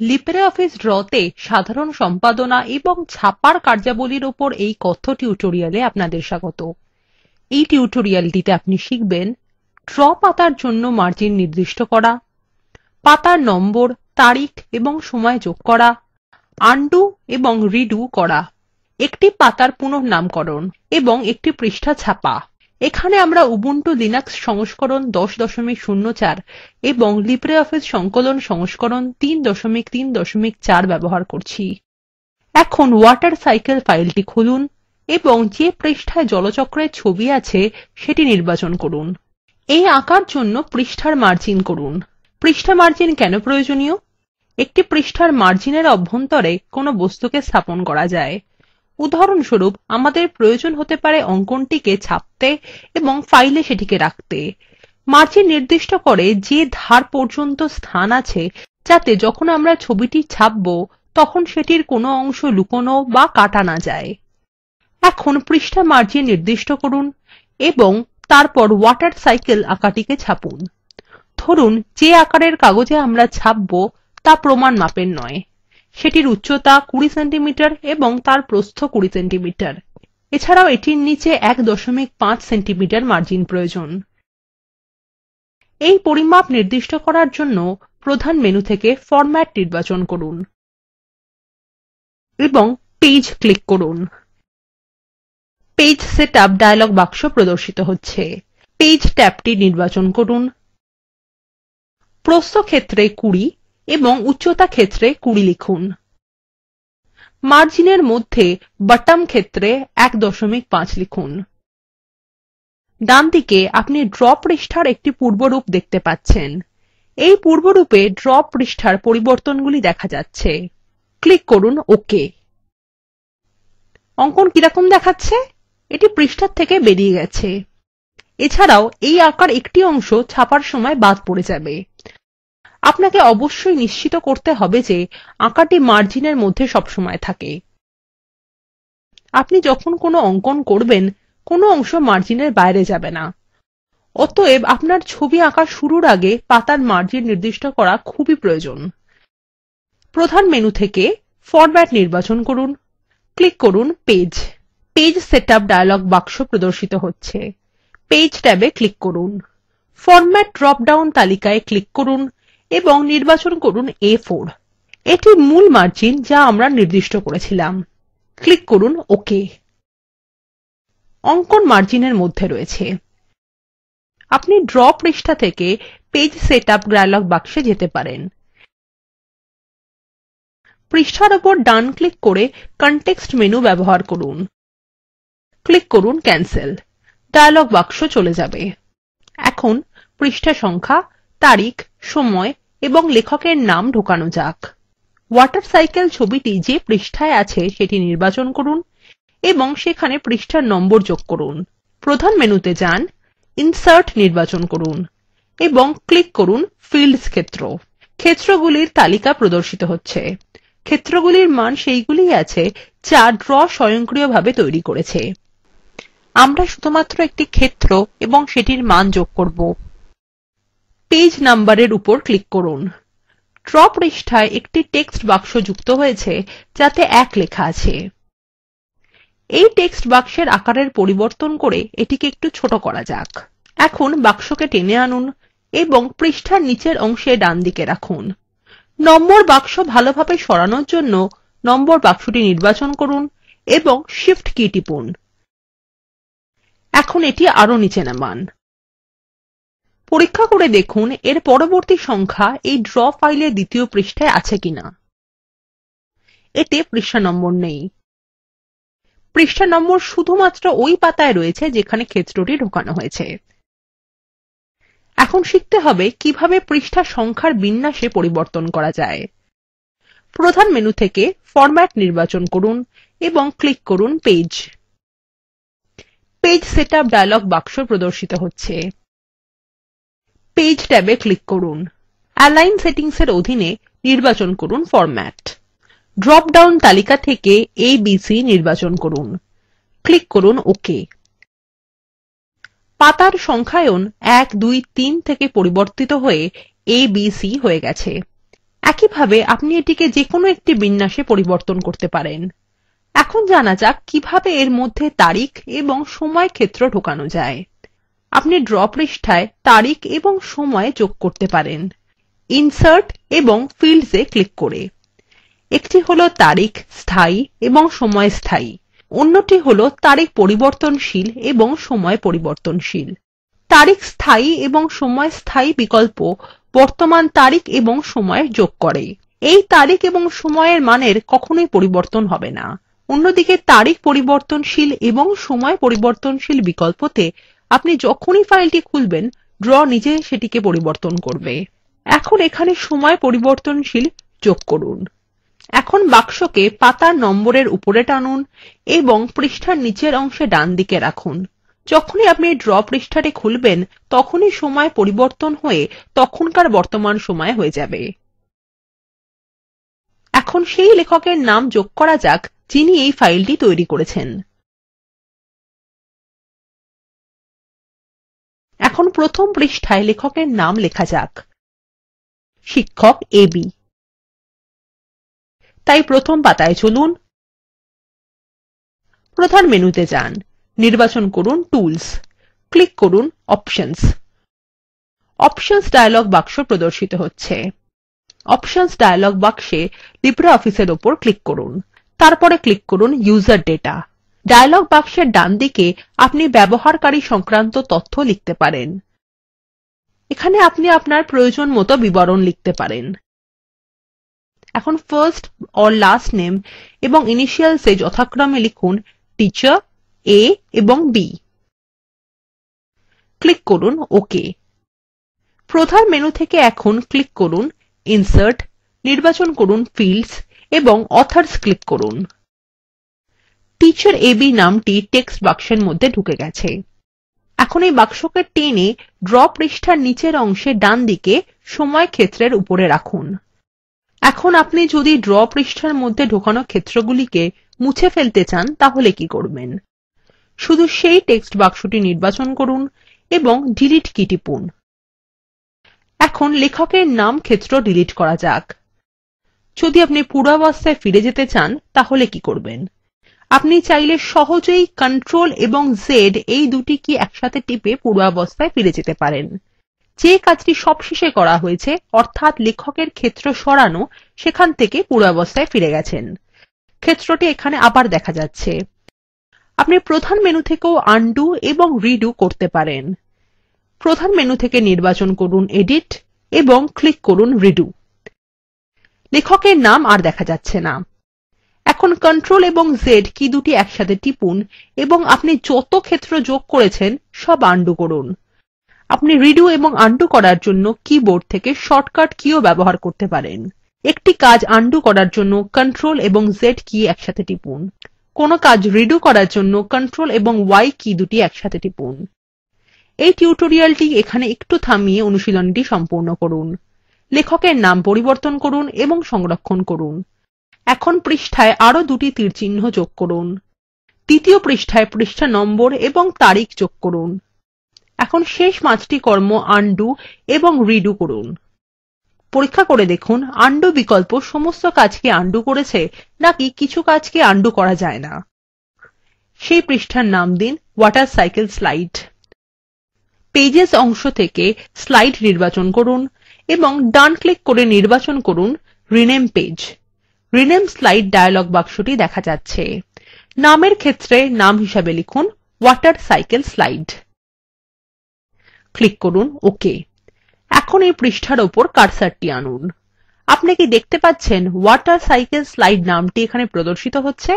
LibreOffice ড্রতে সাধারণ সম্পাদনা এবং ছাপার কার্যাবলীর উপর এই কথ্য টিউটোরিয়ালে আপনাদের স্বাগত। এই টিউটোরিয়ালটিতে আপনি শিখবেন ড্র পাতার জন্য মার্জিন নির্দিষ্ট করা, পাতার নম্বর, তারিখ এবং সময় যোগ করা, আনডু এবং রিডু করা, একটি পাতার পুনঃনামকরণ এবং একটি পৃষ্ঠা ছাপা। এখানে আমরা উবুন্টু লিনাক্স সংস্করণ 10.04 এবং লিব্রিঅফিস সংকলন সংস্করণ 3.3.4 ব্যবহার করছি। এখন ওয়াটারসাইকেল ফাইলটি খুলুন এবং যে পৃষ্ঠায় জলচক্রের ছবি আছে সেটি নির্বাচন করুন। এই আঁকার জন্য পৃষ্ঠার মার্জিন করুন। পৃষ্ঠা মার্জিন কেন প্রয়োজনীয়? একটি পৃষ্ঠার মার্জিনের অভ্যন্তরে কোনো বস্তুকে স্থাপন করা যায়। উদাহরণস্বরূপ আমাদের প্রয়োজন হতে পারে অঙ্কনটিকে ছাপতে এবং ফাইলে সেটিকে রাখতে। মার্জিন নির্দিষ্ট করে যে ধার পর্যন্ত স্থান আছে যাতে যখন আমরা ছবিটি ছাপব তখন সেটির কোনো অংশ লুকোনো বা কাটা না যায়। এখন পৃষ্ঠা মার্জিন নির্দিষ্ট করুন এবং তারপর ওয়াটারসাইকেল আঁকাটিকে ছাপুন। ধরুন যে আকারের কাগজে আমরা ছাপব তা প্রমাণ মাপের নয়। সেটির উচ্চতা 20 সেন্টিমিটার এবং তার প্রস্থ 20 সেন্টিমিটার। এছাড়াও এটির নিচে 1.5 সেন্টিমিটার মার্জিন প্রয়োজন। এই পরিমাপ নির্দিষ্ট করার জন্য প্রধান মেনু থেকে ফরম্যাট নির্বাচন করুন এবং পেজ ক্লিক করুন। পেজ সেটআপ ডায়লগ বাক্স প্রদর্শিত হচ্ছে। পেজ ট্যাবটি নির্বাচন করুন। প্রস্থ ক্ষেত্রে 20 এবং উচ্চতা ক্ষেত্রে 20 লিখুন। মার্জিনের মধ্যে বটম ক্ষেত্রে 1.5 লিখুন। ডানদিকে আপনি ড্র পৃষ্ঠার একটি পূর্বরূপ দেখতে পাচ্ছেন। এই পূর্বরূপে ড্র পৃষ্ঠার পরিবর্তনগুলি দেখা যাচ্ছে। ক্লিক করুন ওকে। অঙ্কন কিরকম দেখাচ্ছে? এটি পৃষ্ঠার থেকে বেরিয়ে গেছে। এছাড়াও এই আঁকার একটি অংশ ছাপার সময় বাদ পড়ে যাবে। আপনাকে অবশ্যই নিশ্চিত করতে হবে যে আঁকাটি মার্জিনের মধ্যে সবসময় থাকে। আপনি যখন কোনো অঙ্কন করবেন কোনো অংশ মার্জিনের বাইরে যাবে না। অতএব আপনার ছবি আঁকা শুরুর আগে পাতার মার্জিন নির্দিষ্ট করা খুবই প্রয়োজন। প্রধান মেনু থেকে ফরম্যাট নির্বাচন করুন। ক্লিক করুন পেজ। পেজ সেটআপ ডায়লগ বাক্স প্রদর্শিত হচ্ছে। পেজ ট্যাবে ক্লিক করুন। ফরম্যাট ড্রপ ডাউন তালিকায় ক্লিক করুন এবং নির্বাচন করুন A4। এটি মূল মার্জিন যা আমরা নির্দিষ্ট করেছিলাম। ক্লিক করুন ওকে। অঙ্কন মার্জিনের মধ্যে রয়েছে। আপনি ড্র পৃষ্ঠা থেকে পেজ সেটআপ ডায়লগ বাক্সে যেতে পারেন। পৃষ্ঠার উপর ডান ক্লিক করে কনটেক্সট মেনু ব্যবহার করুন। ক্লিক করুন ক্যানসেল। ডায়লগ বাক্স চলে যাবে। এখন পৃষ্ঠা সংখ্যা, তারিখ, সময় এবং লেখকের নাম ঢোকানো যাক। ওয়াটারসাইকেল ছবিটি যে পৃষ্ঠায় আছে সেটি নির্বাচন করুন এবং সেখানে পৃষ্ঠার নম্বর যোগ করুন। প্রধান মেনুতে যান, ইনসার্ট নির্বাচন করুন এবং ক্লিক করুন ফিল্ডস ক্ষেত্র। ক্ষেত্রগুলির তালিকা প্রদর্শিত হচ্ছে। ক্ষেত্রগুলির মান সেইগুলিই আছে যা ড্র স্বয়ংক্রিয়ভাবে তৈরি করেছে। আমরা শুধুমাত্র একটি ক্ষেত্র এবং সেটির মান যোগ করব। পেজ নাম্বারের উপর ক্লিক করুন। ড্র পৃষ্ঠায় একটি টেক্সট বাক্স যুক্ত হয়েছে যাতে 1 লেখা আছে। এই টেক্সট বাক্সের আকারের পরিবর্তন করে এটিকে একটু ছোট করা যাক। এখন বাক্সকে টেনে আনুন এবং পৃষ্ঠার নিচের অংশে ডানদিকে রাখুন। নম্বর বাক্স ভালোভাবে সরানোর জন্য নম্বর বাক্সটি নির্বাচন করুন এবং শিফট কী টিপুন। এখন এটি আরও নিচে নামান। পরীক্ষা করে দেখুন এর পরবর্তী সংখ্যা এই ড্র ফাইলের দ্বিতীয় পৃষ্ঠায় আছে কিনা। এতে পৃষ্ঠা নম্বর নেই। পৃষ্ঠা নম্বর শুধুমাত্র ওই পাতায় রয়েছে যেখানে ক্ষেত্রটি ঢোকানো হয়েছে। এখন শিখতে হবে কিভাবে পৃষ্ঠা সংখ্যার বিন্যাসে পরিবর্তন করা যায়। প্রধান মেনু থেকে ফরম্যাট নির্বাচন করুন এবং ক্লিক করুন পেজ। পেজ সেটআপ ডায়লগ বাক্স প্রদর্শিত হচ্ছে। পেজ ট্যাবে ক্লিক করুন। অ্যালাইন সেটিংস এর অধীনে নির্বাচন করুন ফরম্যাট। ড্রপ ডাউন তালিকা থেকে ABC নির্বাচন করুন। ক্লিক করুন ওকে। পাতার সংখ্যায়ন 1, 2, 3 থেকে পরিবর্তিত হয়ে ABC হয়ে গেছে। একইভাবে আপনি এটিকে যেকোনো একটি বিন্যাসে পরিবর্তন করতে পারেন। এখন জানা যাক কিভাবে এর মধ্যে তারিখ এবং সময় ক্ষেত্র ঢোকানো যায়। আপনি ড্র পৃষ্ঠায় তারিখ এবং সময় যোগ করতে পারেন ইনসার্ট এবং fields এ ক্লিক করে। একটি হল তারিখ স্থায়ী এবং সময় স্থায়ী, অন্যটি হল তারিখ পরিবর্তনশীল এবং সময় পরিবর্তনশীল। তারিখ স্থায়ী এবং সময় স্থায়ী বিকল্প বর্তমান তারিখ এবং সময় যোগ করে। এই তারিখ এবং সময়ের মানের কখনোই পরিবর্তন হবে না। অন্যদিকে তারিখ পরিবর্তনশীল এবং সময় পরিবর্তনশীল বিকল্পতে আপনি যখনই ফাইলটি খুলবেন ড্র নিজে সেটিকে পরিবর্তন করবে। এখন এখানে সময় পরিবর্তনশীল যোগ করুন। এখন বাক্সকে পাতার নম্বরের উপরে টানুন এবং পৃষ্ঠার নিচের অংশে ডান দিকে রাখুন। যখনই আপনি ড্র পৃষ্ঠাটি খুলবেন তখনই সময় পরিবর্তন হয়ে তখনকার বর্তমান সময় হয়ে যাবে। এখন সেই লেখকের নাম যোগ করা যাক যিনি এই ফাইলটি তৈরি করেছেন। এখন প্রথম পৃষ্ঠায় লেখকের নাম লেখা যাক, শিক্ষক AB। তাই প্রথম পাতায় চলুন, প্রধান মেনুতে যান, নির্বাচন করুন টুলস, ক্লিক করুন অপশনস। অপশনস ডায়লগ বাক্স প্রদর্শিত হচ্ছে। অপশনস ডায়লগ বাক্সে লিব্রিঅফিস এর উপর ক্লিক করুন, তারপরে ক্লিক করুন ইউজার ডেটা। ডায়লগ বাক্সের ডান দিকে আপনি ব্যবহারকারী সংক্রান্ত তথ্য লিখতে পারেন। এখানে আপনি আপনার প্রয়োজন মতো বিবরণ লিখতে পারেন। এখন ফার্স্ট অর লাস্ট নেম এবং ইনিশিয়ালস এ যথাক্রমে লিখুন টিচার A এবং B। ক্লিক করুন ওকে। প্রধান মেনু থেকে এখন ক্লিক করুন ইনসার্ট, নির্বাচন করুন ফিল্ডস এবং অথর্স ক্লিক করুন। টিচার AB নামটি টেক্সট বাক্সের মধ্যে ঢুকে গেছে। এখন এই বাক্সকে টেনে ড্র পৃষ্ঠার নিচের অংশে ডান দিকে সময় ক্ষেত্রের উপরে রাখুন। এখন আপনি যদি ড্র পৃষ্ঠার মধ্যে ঢোকানো ক্ষেত্রগুলিকে মুছে ফেলতে চান তাহলে কি করবেন? শুধু সেই টেক্সট বাক্সটি নির্বাচন করুন এবং ডিলিট কী টিপুন। এখন লেখকের নাম ক্ষেত্র ডিলিট করা যাক। যদি আপনি পূর্বাবস্থায় ফিরে যেতে চান তাহলে কি করবেন? আপনি চাইলে সহজেই Ctrl এবং Z এই দুটি কী একসাথে টিপে পূর্বাবস্থায় ফিরে যেতে পারেন। যে কাজটি সবশেষে করা হয়েছে অর্থাৎ লেখকের ক্ষেত্র সরানো, সেখান থেকে পূর্বাবস্থায় ফিরে গেছেন। ক্ষেত্রটি এখানে আবার দেখা যাচ্ছে। আপনি প্রধান মেনু থেকেও আনডু এবং রিডু করতে পারেন। প্রধান মেনু থেকে নির্বাচন করুন এডিট এবং ক্লিক করুন রিডু। লেখকের নাম আর দেখা যাচ্ছে না। এখন Ctrl এবং Z কী দুটি একসাথে টিপুন এবং আপনি যত ক্ষেত্র যোগ করেছেন সব আনডু করুন। আপনি রিডু এবং আনডু করার জন্য কিবোর্ড থেকে শর্টকাট কীও ব্যবহার করতে পারেন। একটি কাজ আনডু করার জন্য Ctrl এবং Z কী একসাথে টিপুন। কোনো কাজ রিডু করার জন্য Ctrl এবং Y কী দুটি একসাথে টিপুন। এই টিউটোরিয়ালটি এখানে একটু থামিয়ে অনুশীলনীটি সম্পূর্ণ করুন। লেখকের নাম পরিবর্তন করুন এবং সংরক্ষণ করুন। এখন পৃষ্ঠায় আরো দুটি তীরচিহ্ন যোগ করুন। দ্বিতীয় পৃষ্ঠায় পৃষ্ঠা নম্বর এবং তারিখ যোগ করুন। এখন শেষ 5টি কর্ম আনডু এবং রিডু করুন। পরীক্ষা করে দেখুন আনডু বিকল্প সমস্ত কাজকে আনডু করেছে নাকি কিছু কাজকে আনডু করা যায় না। সেই পৃষ্ঠার নাম দিন ওয়াটারসাইকেল স্লাইড। পেজেস অংশ থেকে স্লাইড নির্বাচন করুন এবং ডান ক্লিক করে নির্বাচন করুন rename page. Rename slide dialogue বাক্সটি দেখা যাচ্ছে। নামের ক্ষেত্রে নাম হিসাবে লিখুন ওয়াটারসাইকেল স্লাইড। ক্লিক করুন ওকে। এখন এই পৃষ্ঠার উপর কার্সারটি আনুন। আপনি কি দেখতে পাচ্ছেন ওয়াটারসাইকেল স্লাইড নামটি এখানে প্রদর্শিত হচ্ছে?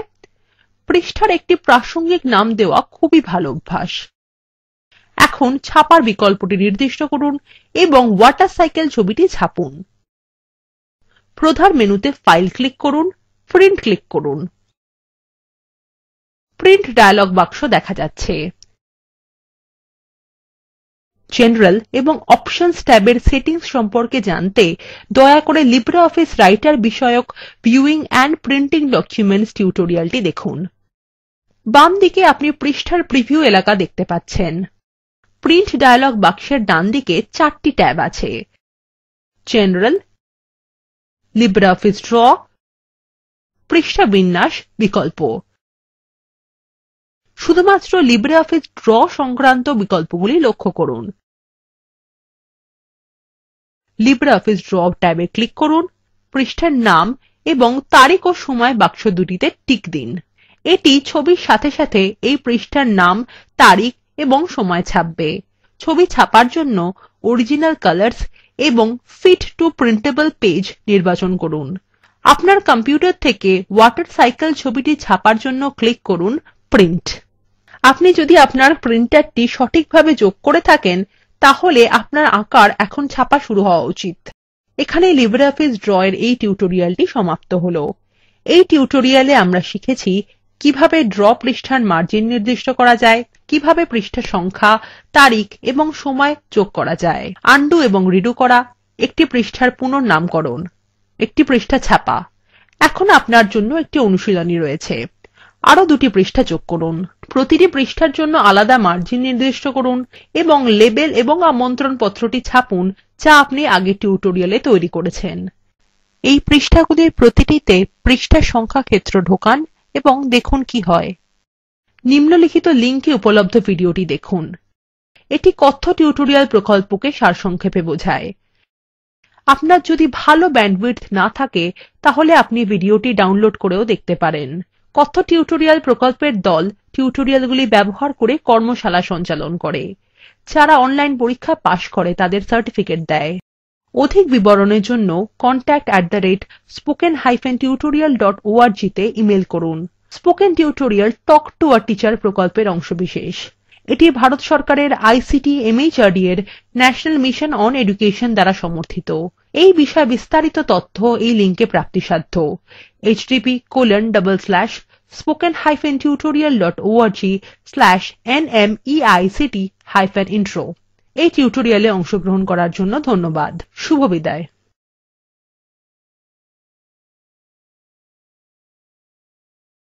পৃষ্ঠার একটি প্রাসঙ্গিক নাম দেওয়া খুবই ভালো অভ্যাস। এখন ছাপার বিকল্পটি নির্দিষ্ট করুন এবং ওয়াটারসাইকেল ছবিটি ছাপুন। প্রধান মেনুতে ফাইল ক্লিক করুন, প্রিন্ট ক্লিক করুন। প্রিন্ট ডায়লগ বাক্স দেখা যাচ্ছে। জেনারেল এবং অপশনস ট্যাবের সেটিংস সম্পর্কে জানতে দয়া করে লিব্রিঅফিস রাইটার বিষয়ক ভিউইং এন্ড প্রিন্টিং ডকুমেন্টস টিউটোরিয়ালটি দেখুন। বাম দিকে আপনি পৃষ্ঠার প্রিভিউ এলাকা দেখতে পাচ্ছেন। প্রিন্ট ডায়লগ বাক্সের ডান দিকে 4টি ট্যাব আছে, জেনারেল, লিব্রিঅফিস ড্র, পৃষ্ঠা বিন্যাস বিকল্প। শুধুমাত্র লিব্রিঅফিস ড্র সংক্রান্ত বিকল্পগুলি লক্ষ্য করুন। লিব্রিঅফিস ড্র ট্যাবে ক্লিক করুন, পৃষ্ঠার নাম এবং তারিখ ও সময় বাক্স দুটিতে টিক দিন। এটি ছবির সাথে সাথে এই পৃষ্ঠার নাম, তারিখ এবং সময় ছাপবে। ছবি ছাপার জন্য অরিজিনাল কালার্স এবং ফিট টো প্রিন্টেবল পেজ নির্বাচন করুন। আপনার কম্পিউটার থেকে ওয়াটারসাইকেল ছবিটি ছাপার জন্য ক্লিক করুন প্রিন্ট। আপনি যদি আপনার প্রিন্টারটি সঠিকভাবে যোগ করে থাকেন, তাহলে আপনার আঁকার এখন ছাপা শুরু হওয়া উচিত। এখানে লিব্রিঅফিস ড্র এর এই টিউটোরিয়ালটি সমাপ্ত হলো। এই টিউটোরিয়ালে আমরা শিখেছি কিভাবে ড্র পৃষ্ঠার মার্জিন নির্দিষ্ট করা যায়, কিভাবে পৃষ্ঠা সংখ্যা, তারিখ এবং সময় যোগ করা যায়, আনডু এবং রিডু করা, একটি পৃষ্ঠার পুনর্নামকরণ, একটি পৃষ্ঠা ছাপা। এখন আপনার জন্য একটি অনুশীলনী রয়েছে। আরো দুটি পৃষ্ঠা যোগ করুন। প্রতিটি পৃষ্ঠার জন্য আলাদা মার্জিন নির্দিষ্ট করুন এবং লেবেল এবং আমন্ত্রণ পত্রটি ছাপুন যা আপনি আগের টিউটোরিয়ালে তৈরি করেছেন। এই পৃষ্ঠাগুলির প্রতিটিতে পৃষ্ঠা সংখ্যা ক্ষেত্র ঢোকান এবং দেখুন কি হয়। নিম্নলিখিত লিঙ্কে উপলব্ধ ভিডিওটি দেখুন। এটি কথ্য টিউটোরিয়াল প্রকল্পকে সারসংক্ষেপে বোঝায়। আপনার যদি ভালো ব্যান্ডউইডথ না থাকে, তাহলে আপনি ভিডিওটি ডাউনলোড করেও দেখতে পারেন। কথ্য টিউটোরিয়াল প্রকল্পের দল টিউটোরিয়ালগুলি ব্যবহার করে কর্মশালা সঞ্চালন করে। যারা অনলাইন পরীক্ষা পাস করে তাদের সার্টিফিকেট দেয়। অধিক বিবরণের জন্য contact@spoken-tutorial.org তে ইমেল করুন। Spoken tutorial talk to a teacher প্রকল্পের অংশবিশেষ। এটি ভারত সরকারের আইসিটি MHRD এর ন্যাশনাল মিশন অন এডুকেশন দ্বারা সমর্থিত। এই বিষয়ে বিস্তারিত তথ্য এই লিঙ্কে প্রাপ্তিসাধ্য http://spoken-tutorial.org/nmeict-intro। এই টিউটোরিয়ালে অংশগ্রহণ করার জন্য ধন্যবাদ। শুভবিদায়।